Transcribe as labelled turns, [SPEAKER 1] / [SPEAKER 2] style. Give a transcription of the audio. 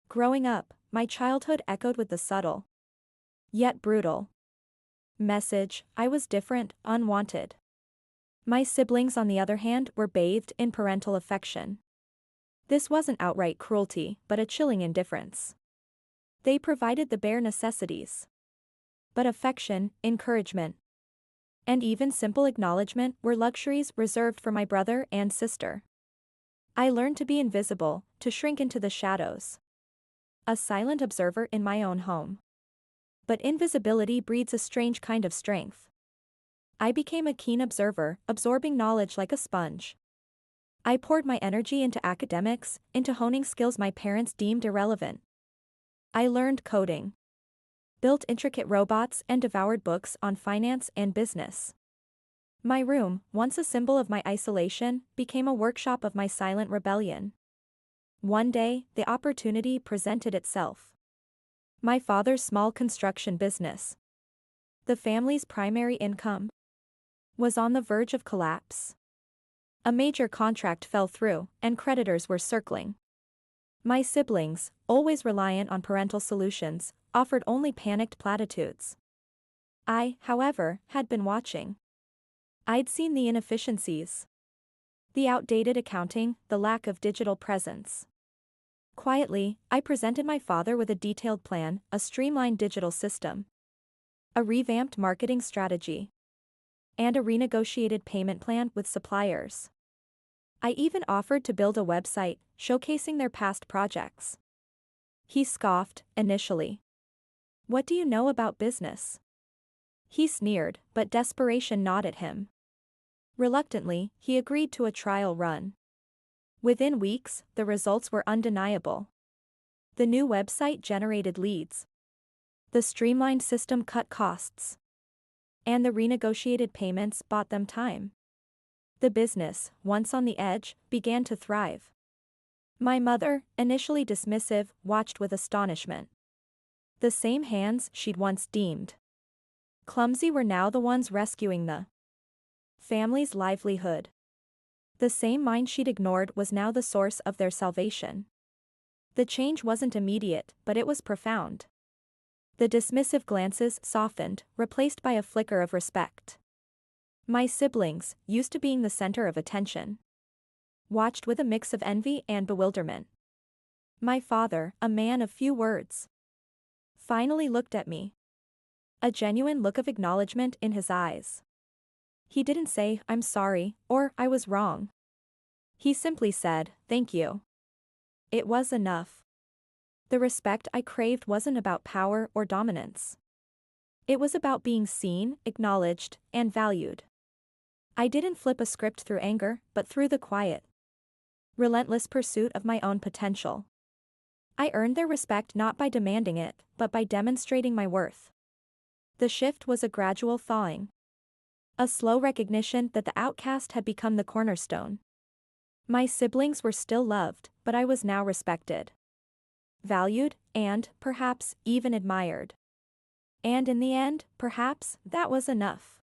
[SPEAKER 1] Growing up, my childhood echoed with the subtle, yet brutal, message: I was different, unwanted. My siblings, on the other hand, were bathed in parental affection. This wasn't outright cruelty, but a chilling indifference. They provided the bare necessities. But affection, encouragement, and even simple acknowledgement were luxuries reserved for my brother and sister. I learned to be invisible, to shrink into the shadows. A silent observer in my own home. But invisibility breeds a strange kind of strength. I became a keen observer, absorbing knowledge like a sponge. I poured my energy into academics, into honing skills my parents deemed irrelevant. I learned coding, built intricate robots, and devoured books on finance and business. My room, once a symbol of my isolation, became a workshop of my silent rebellion. One day, the opportunity presented itself. My father's small construction business, the family's primary income, was on the verge of collapse. A major contract fell through, and creditors were circling. My siblings, always reliant on parental solutions, offered only panicked platitudes. I, however, had been watching. I'd seen the inefficiencies, the outdated accounting, the lack of digital presence. Quietly, I presented my father with a detailed plan, a streamlined digital system, a revamped marketing strategy, and a renegotiated payment plan with suppliers. I even offered to build a website, showcasing their past projects. He scoffed, initially. "What do you know about business?" He sneered, but desperation gnawed at him. Reluctantly, he agreed to a trial run. Within weeks, the results were undeniable. The new website generated leads. The streamlined system cut costs. And the renegotiated payments bought them time. The business, once on the edge, began to thrive. My mother, initially dismissive, watched with astonishment. The same hands she'd once deemed clumsy were now the ones rescuing the family's livelihood. The same mind she'd ignored was now the source of their salvation. The change wasn't immediate, but it was profound. The dismissive glances softened, replaced by a flicker of respect. My siblings, used to being the center of attention, watched with a mix of envy and bewilderment. My father, a man of few words, finally looked at me. A genuine look of acknowledgement in his eyes. He didn't say, "I'm sorry," or "I was wrong." He simply said, "Thank you." It was enough. The respect I craved wasn't about power or dominance. It was about being seen, acknowledged, and valued. I didn't flip a script through anger, but through the quiet, relentless pursuit of my own potential. I earned their respect not by demanding it, but by demonstrating my worth. The shift was a gradual thawing. A slow recognition that the outcast had become the cornerstone. My siblings were still loved, but I was now respected, valued, and, perhaps, even admired. And in the end, perhaps, that was enough.